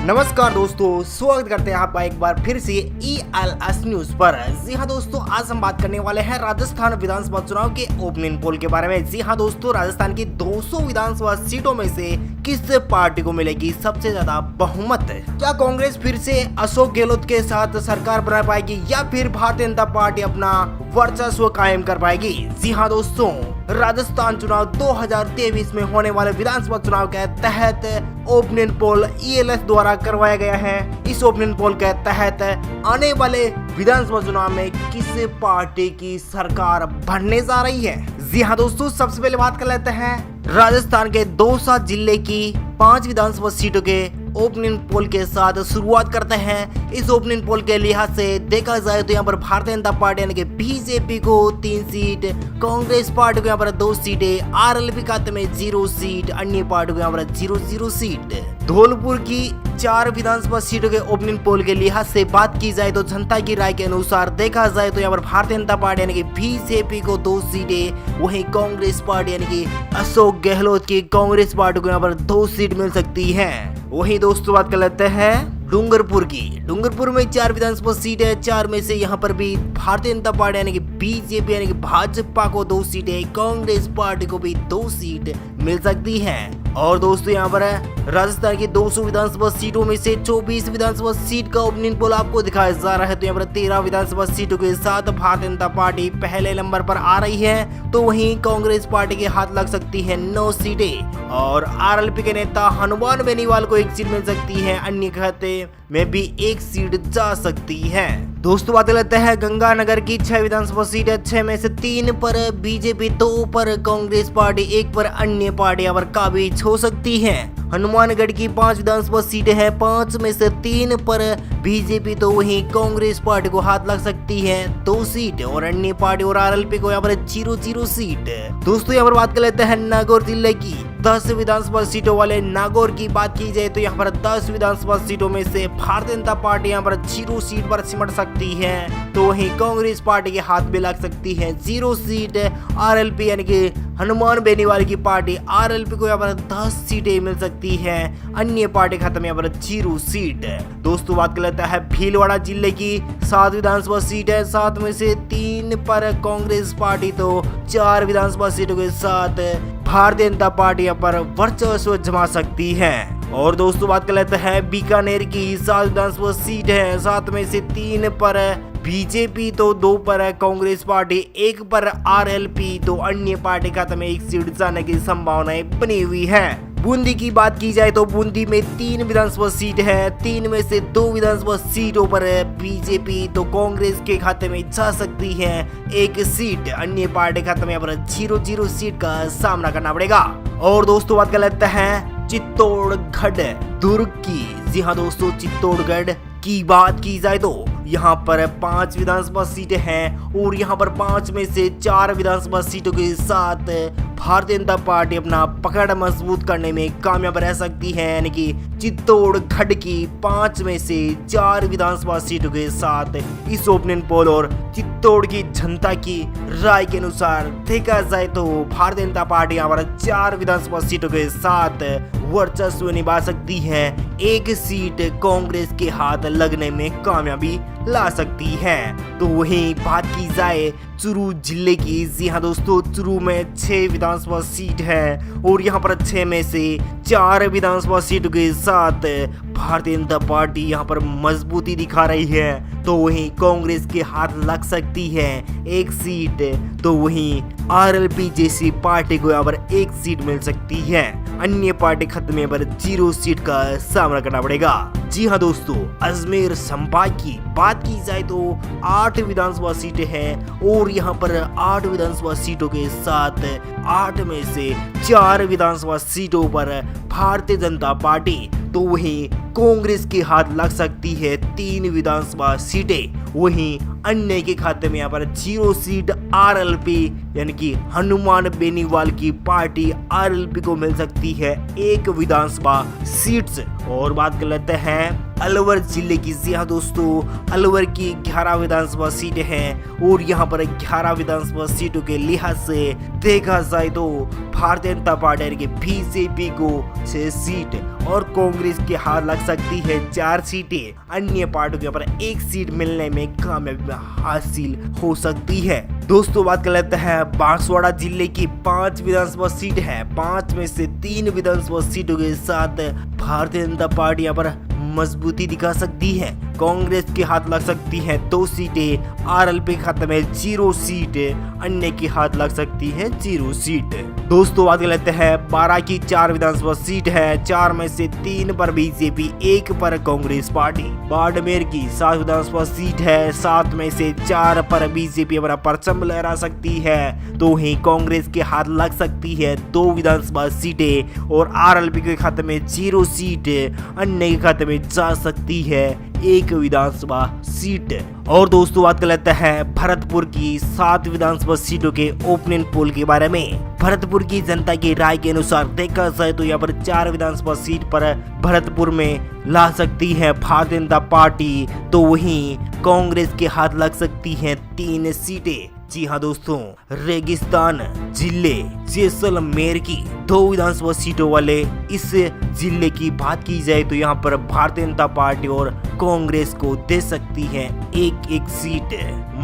नमस्कार दोस्तों, स्वागत करते हैं आपका एक बार फिर से ELS न्यूज पर। जी हाँ दोस्तों, आज हम बात करने वाले हैं राजस्थान विधानसभा चुनाव के ओपनिंग पोल के बारे में। जी हाँ दोस्तों, राजस्थान की 200 विधानसभा सीटों में से किस पार्टी को मिलेगी सबसे ज्यादा बहुमत? क्या कांग्रेस फिर से अशोक गहलोत के साथ सरकार बना पाएगी या फिर भारतीय जनता पार्टी अपना वर्चस्व कायम कर पाएगी? जी हाँ दोस्तों, राजस्थान चुनाव 2023 में होने वाले विधानसभा चुनाव के तहत ओपनिंग पोल ELS द्वारा करवाया गया है। इस ओपनिंग पोल के तहत आने वाले विधानसभा चुनाव में किस पार्टी की सरकार बनने जा रही है? जी हाँ दोस्तों, सबसे पहले बात कर लेते हैं राजस्थान के दौसा जिले की 5 विधानसभा सीटों के ओपनिंग पोल के साथ शुरुआत करते हैं। इस ओपनिंग पोल के लिहाज से देखा जाए तो यहाँ पर भारतीय जनता पार्टी यानी कि बीजेपी को 3 सीट, कांग्रेस पार्टी को यहाँ पर 2 सीटें, RLP खाते में 0 सीट, अन्य पार्टी को यहाँ पर 0 सीट। धौलपुर की 4 विधानसभा सीटों के ओपनिंग पोल के लिहाज से बात की जाए तो जनता की राय के अनुसार देखा जाए तो यहाँ पर भारतीय जनता पार्टी यानी कि बीजेपी को 2 सीटें, वहीं कांग्रेस पार्टी यानी कि अशोक गहलोत की कांग्रेस पार्टी को यहाँ पर 2 सीट मिल सकती है। वहीं दोस्तों बात कर लेते हैं डूंगरपुर की। डूंगरपुर में 4 विधानसभा सीट है, 4 में से यहाँ पर भी भारतीय जनता पार्टी यानी कि बीजेपी यानी कि भाजपा को 2 सीटें, कांग्रेस पार्टी को भी 2 सीट मिल सकती है। और दोस्तों यहाँ पर राजस्थान की 200 विधानसभा सीटों में से 24 विधानसभा सीट का ओपनिंग पोल आपको दिखाया जा रहा है। तो यहाँ पर 13 विधानसभा सीटों के साथ भारतीय जनता पार्टी पहले नंबर पर आ रही है, तो वहीं कांग्रेस पार्टी के हाथ लग सकती है 9 सीटें और RLP के नेता हनुमान बेनीवाल को 1 सीट मिल सकती है, अन्य खाते में भी 1 सीट जा सकती है। दोस्तों बात लेते हैं गंगानगर की 6 विधानसभा सीट है, 6 में से 3 पर बीजेपी, 2 पर कांग्रेस पार्टी, 1 पर अन्य पार्टियां पर काबिज हो सकती है। हनुमानगढ़ की 5 विधानसभा सीटें हैं, 5 में से 3 पर बीजेपी, तो वहीं कांग्रेस पार्टी को हाथ लग सकती है 2 सीट और अन्य पार्टी और RLP को यहाँ पर 0 सीट। दोस्तों यहाँ पर बात कर लेते हैं नागौर जिले की 10 विधानसभा सीटों वाले नागौर की बात की जाए तो यहाँ पर 10 विधानसभा सीटों में से भारतीय जनता पार्टी यहाँ पर 0 सीट पर सिमट सकती है, तो वहीं कांग्रेस पार्टी के हाथ में लग सकती है 0 सीट। RLP यानी कि हनुमान बेनीवाल की पार्टी, RLP को यहाँ पर 10 सीटें मिल सकती है, अन्य पार्टी खत्म यहाँ पर 0 सीट। दोस्तों बात कर लेता है भीलवाड़ा जिले की 7 विधानसभा सीट है, 7 में से 3 पर कांग्रेस पार्टी, तो 4 विधानसभा सीटों के साथ भारतीय जनता पार्टी यहाँ पर वर्चस्व जमा सकती है। और दोस्तों बात कर लेते हैं बीकानेर की 7 विधानसभा सीट है, 7 में से 3 पर बीजेपी, तो 2 पर कांग्रेस पार्टी, 1 पर RLP, तो अन्य पार्टी खाते में 1 सीट जाने की संभावनाएं बनी हुई है। बूंदी की बात की जाए तो बूंदी में 3 विधानसभा सीट है, 3 में से 2 विधानसभा सीटों पर बीजेपी, तो कांग्रेस के खाते में जा सकती है 1 सीट, अन्य पार्टी खाते में यहाँ पर 0 सीट का सामना करना पड़ेगा। और दोस्तों बात कर लेते हैं चित्तौड़गढ़ दुर्ग की। जी हाँ दोस्तों, चित्तौड़गढ़ की बात की जाए तो यहाँ पर 5 विधानसभा सीटें हैं और यहाँ पर 5 में से 4 विधानसभा सीटों के साथ भारतीय जनता पार्टी अपना पकड़ मजबूत करने में कामयाब रह सकती है, यानी कि चित्तौड़गढ़ की 5 में से 4 विधानसभा सीटों के साथ इस ओपनिंग पोल और चित्तौड़ की जनता की राय के अनुसार देखा जाए तो भारतीय जनता पार्टी यहाँ पर 4 विधानसभा सीटों के साथ वर्चस्व निभा सकती है, 1 सीट कांग्रेस के हाथ लगने में कामयाबी ला सकती है। तो वहीं बात की जाए चुरू जिले की। जी हाँ दोस्तों, चुरू में 6 विधानसभा सीट है और यहाँ पर 6 में से 4 विधानसभा सीटों के साथ भारतीय जनता पार्टी यहाँ पर मजबूती दिखा रही है, तो वहीं कांग्रेस के हाथ लग सकती है 1 सीट, तो वहीं RLP जैसी पार्टी को यहाँ पर 1 सीट मिल सकती है, अन्य पार्टी खत्म पर 0 सीट का सामना करना पड़ेगा। जी हाँ दोस्तों, अजमेर संभाग की बात की जाए तो 8 विधानसभा सीटें हैं और यहाँ पर 8 विधानसभा सीटों के साथ 8 में से 4 विधानसभा सीटों पर भारतीय जनता पार्टी, तो वहीं कांग्रेस के हाथ लग सकती है 3 विधानसभा सीटें, वहीं अन्य के खाते में यहाँ पर 0 सीट RLP यानी कि हनुमान बेनीवाल की पार्टी RLP को मिल सकती है 1 विधानसभा सीट से। और बात कर लेते हैं अलवर जिले की। जी हाँ दोस्तों, अलवर की 11 विधानसभा सीटें हैं और यहाँ पर 11 विधानसभा सीटों के लिहाज से देखा जाए तो भारतीय जनता पार्टी के बीजेपी को 6 सीट और कांग्रेस के हार लग सकती है 4 सीटें। अन्य पार्टियों के यहाँ पर 1 सीट मिलने में कामयाबी हासिल हो सकती है। दोस्तों बात कर लेते हैं बांसवाड़ा जिले की 5 विधानसभा सीट है। 5 में से 3 विधानसभा सीटों के साथ भारतीय जनता पार्टी यहाँ पर मजबूती दिखा सकती है। कांग्रेस के हाथ लग सकती है 2 सीटें, RLP खाते में 0 सीट, अन्य के हाथ लग सकती है 0 सीट। दोस्तों बात कर लेते हैं 12 की 4 विधानसभा सीट है। 4 में से 3 पर बीजेपी, 1 पर कांग्रेस पार्टी। बाड़मेर की 7 विधानसभा सीट है। 7 में से 4 पर बीजेपी अपना परचम लहरा सकती है, तो ही कांग्रेस के हाथ लग सकती है 2 विधानसभा सीटें और RLP के खाते में 0 सीट, अन्य के खाते में जा सकती है 1 विधानसभा सीट। और दोस्तों बात कर लेते हैं भरतपुर की 7 विधानसभा सीटों के ओपिनियन पोल के बारे में। भरतपुर की जनता की राय के अनुसार देखा जाए तो यहाँ पर 4 विधानसभा सीट पर भरतपुर में ला सकती है भारतीय जनता पार्टी, तो वहीं कांग्रेस के हाथ लग सकती है 3 सीटें। जी हाँ दोस्तों, रेगिस्तान जिले जैसलमेर की 2 विधानसभा सीटों वाले इस जिले की बात की जाए तो यहाँ पर भारतीय जनता पार्टी और कांग्रेस को दे सकती है 1-1 सीट।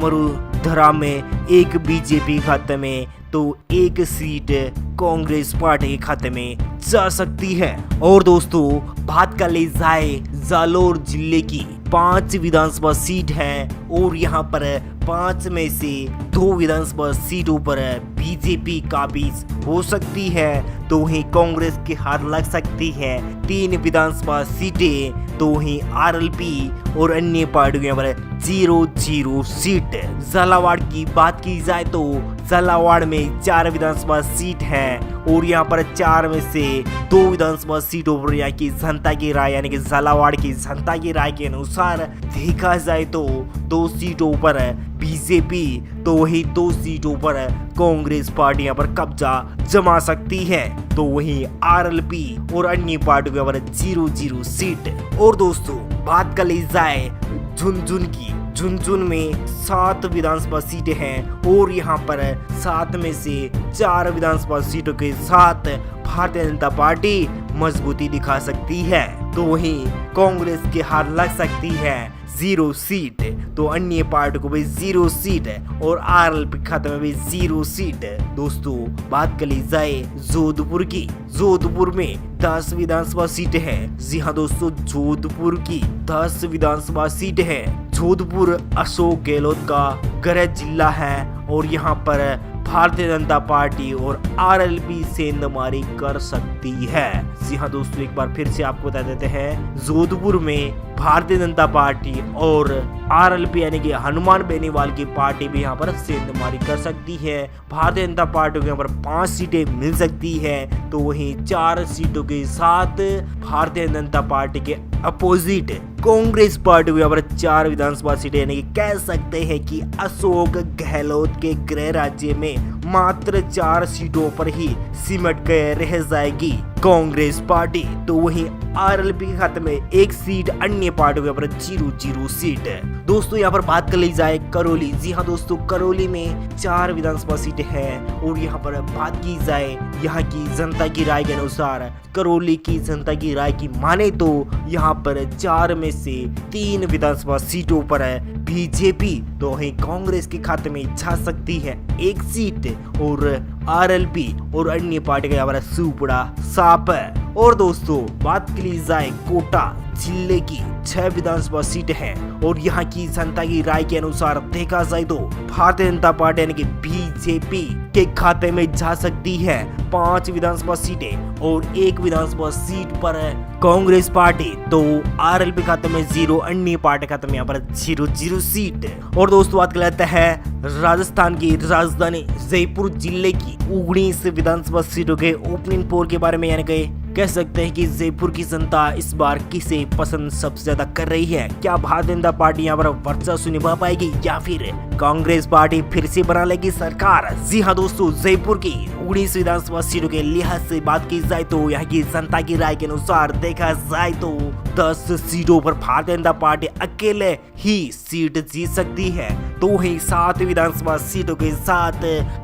मरुधरा में 1 बीजेपी खाते में तो 1 सीट कांग्रेस पार्टी के खाते में जा सकती है। और दोस्तों बात कर ली जाए जालोर जिले की 5 विधानसभा सीट है और यहाँ पर 5 में से 2 विधानसभा सीटों पर बीजेपी काबिज हो सकती है, तो वहीं कांग्रेस के हाथ लग सकती है 3 विधानसभा सीटें, तो वहीं RLP और अन्य पार्टियों पर 0-0 सीट। झालावाड़ की बात की जाए तो झालावाड़ में 4 विधानसभा सीट है और यहाँ पर 4 में से 2 विधानसभा सीटों पर यहाँ की जनता की राय यानी कि झालावाड़ की जनता की राय के अनुसार देखा जाए तो 2 सीटों पर बीजेपी, तो वही 2 सीटों पर कांग्रेस पार्टी यहाँ पर कब्जा जमा सकती है, तो वहीं RLP और अन्य पार्टियों पर 0-0 सीट। और दोस्तों बात कर ली जाए झुंझुन की। झुंझुन में 7 विधानसभा सीटें हैं और यहाँ पर 7 में से 4 विधानसभा सीटों के साथ भारतीय जनता पार्टी मजबूती दिखा सकती है, तो वहीं कांग्रेस के हाथ लग सकती है 0 सीट, तो अन्य पार्टी को भी 0 सीट और RLP खाते में भी 0 सीट। दोस्तों बात कर ली जाए जोधपुर की। जोधपुर में 10 विधानसभा सीटें हैं। जी हाँ दोस्तों, जोधपुर की 10 विधानसभा सीटें हैं। जोधपुर अशोक गहलोत का गृह जिला है और यहाँ पर भारतीय जनता पार्टी और RLP सेंधमारी कर सकती है। जी हाँ दोस्तों, एक बार फिर से आपको बता देते हैं जोधपुर में भारतीय जनता पार्टी और RLP यानी कि हनुमान बेनीवाल की पार्टी भी यहाँ पर सेंधमारी कर सकती है। भारतीय जनता पार्टी को यहाँ पर 5 सीटें मिल सकती है, तो वहीं 4 सीटों के साथ भारतीय जनता पार्टी के अपोजिट कांग्रेस पार्टी को यहाँ पर 4 विधानसभा सीटें यानी कि कह सकते हैं कि अशोक गहलोत के गृह राज्य में मात्र 4 सीटों पर ही सिमट कर रह जाएगी कांग्रेस पार्टी, तो वहीं RLP के खाते में 1 सीट, अन्य पार्टियों के पर 0-0 सीट। दोस्तों यहाँ पर बात कर ली जाए करौली। जी हाँ दोस्तों, करौली में 4 विधानसभा सीटें हैं और यहाँ पर बात की जाए यहाँ की जनता की राय के अनुसार, करौली की जनता की राय की माने तो यहाँ पर 4 में से 3 विधानसभा सीटों पर बीजेपी, तो वहीं कांग्रेस के खाते में जा सकती है 1 सीट और RLP और अन्य पार्टी का यहाँ पर सुपड़ा साफ है। और दोस्तों बात की जाए कोटा जिले की 6 विधानसभा सीट है और यहाँ की जनता की राय के अनुसार देखा जाए तो भारतीय जनता पार्टी यानी कि बीजेपी के खाते में जा सकती है 5 विधानसभा सीटें और 1 विधानसभा सीट पर कांग्रेस पार्टी, तो RLP खाते में 0, अन्य पार्टी खाते में यहाँ पर 0-0 सीट। और दोस्तों बात कर लेते हैं राजस्थान की राजधानी जयपुर जिले की 19 विधानसभा सीटों के ओपनिंग पोल के बारे में, यानी कि कह सकते हैं कि जयपुर की जनता इस बार किसे पसंद सबसे ज्यादा कर रही है? क्या भारतीय जनता पार्टी यहाँ पर वर्चस्व निभा पाएगी या फिर कांग्रेस पार्टी फिर से बना लेगी सरकार? जी हाँ दोस्तों, जयपुर की 19 विधानसभा सीटों के लिहाज से बात की जाए तो यहाँ की जनता की राय के अनुसार देखा जाए तो 10 सीटों पर भारतीय जनता पार्टी अकेले ही सीट जीत सकती है, तो वहीं 7 विधानसभा सीटों के साथ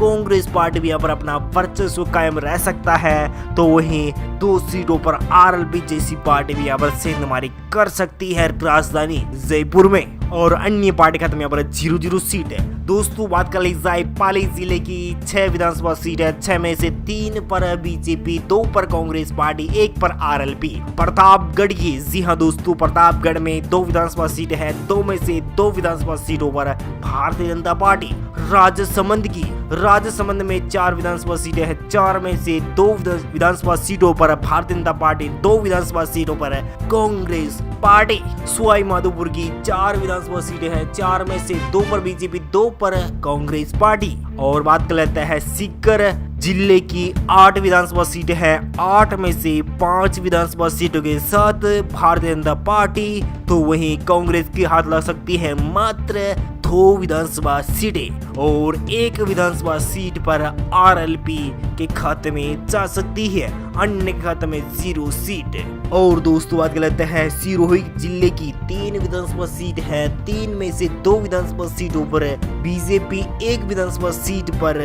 कांग्रेस पार्टी भी यहाँ पर अपना वर्चस्व कायम रह सकता है, तो वहीं 2 सीटों पर आरएलपी जैसी पार्टी भी यहाँ पर सेंधमारी कर सकती है राजधानी जयपुर में, और अन्य पार्टी का यहाँ पर 0-0 सीट है। दोस्तों बात कर ली जाए पाली जिले की 6 विधानसभा सीट है, 6 में से 3 पर बीजेपी, 2 पर कांग्रेस पार्टी, 1 पर आरएलपी। प्रतापगढ़ की, जी हाँ दोस्तों, प्रतापगढ़ में 2 विधानसभा सीट है, 2 में से 2 विधानसभा सीटों पर भारतीय जनता पार्टी। राजसमंद की, राजसमंद में 4 विधानसभा सीटें हैं, 4 में से 2 विधानसभा सीटों पर भारतीय जनता पार्टी, 2 विधानसभा सीटों पर कांग्रेस पार्टी। सवाई माधोपुर की 4 विधानसभा सीटें हैं, 4 में से 2 पर बीजेपी, 2 पर कांग्रेस पार्टी। और बात कर लेते हैं सीकर जिले की 8 विधानसभा सीटें हैं, 8 में से 5 विधानसभा सीटों के साथ भारतीय जनता पार्टी, तो वहीं कांग्रेस की हाथ लग सकती है मात्र 2 विधानसभा सीटें, और 1 विधानसभा सीट पर आरएलपी के खाते में जा सकती है, अन्य के खाते में 0 सीट। और दोस्तों बात कर लेते हैं सिरोही जिले की 3 विधानसभा सीट है, 3 में से 2 विधानसभा सीटों पर बीजेपी, 1 विधानसभा सीट पर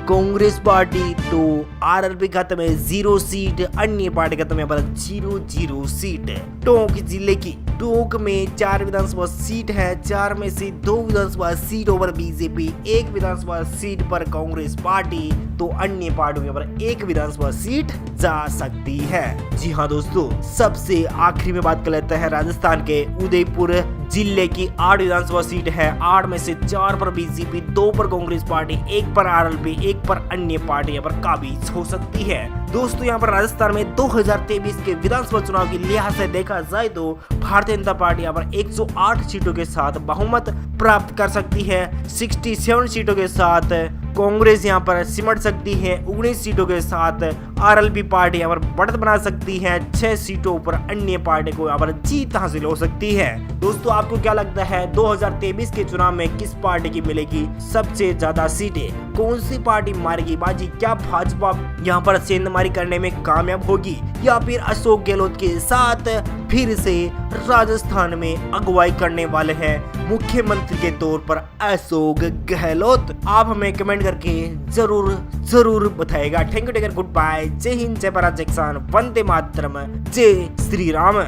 कांग्रेस पार्टी, तो आरएलपी खाते में 0 सीट, अन्य पार्टी खाते में 0-0 सीट। टोंक जिले की, टोंक में 4 विधानसभा सीट है, 4 में से 2 विधानसभा सीटों पर बीजेपी, 1 विधानसभा सीट पर कांग्रेस पार्टी, तो अन्य पार्टियों पर 1 विधानसभा सीट जा सकती है। जी हाँ दोस्तों, सबसे आखिरी में बात कर लेते हैं राजस्थान के उदयपुर जिले की 8 विधानसभा सीट है, 8 में से 4 पर बीजेपी, 2 पर कांग्रेस पार्टी, 1 पर आरएलपी, 1 पर अन्य पार्टी यहाँ पर काबिज हो सकती है। दोस्तों यहाँ पर राजस्थान में 2023 के विधानसभा चुनाव के लिहाज से देखा जाए तो भारतीय जनता पार्टी यहाँ पर 108 सीटों के साथ बहुमत प्राप्त कर सकती है, 67 सीटों के साथ कांग्रेस यहाँ पर सिमट सकती है, 19 सीटों के साथ आरएलपी पार्टी यहाँ पर बढ़त बना सकती है, 6 सीटों पर अन्य पार्टी को यहाँ पर जीत हासिल हो सकती है। दोस्तों आपको क्या लगता है 2023 के चुनाव में किस पार्टी की मिलेगी सबसे ज्यादा सीटें? कौन सी पार्टी मारेगी बाजी? क्या भाजपा यहाँ पर सेंधमारी करने में कामयाब होगी या फिर अशोक गहलोत के साथ फिर से राजस्थान में अगुवाई करने वाले हैं मुख्यमंत्री के तौर पर अशोक गहलोत? आप हमें कमेंट करके जरूर बताएगा। Thank you, take care, good bye, जय हिंद, जय भारत, जय किसान, वंदे मातरम, जय श्री राम।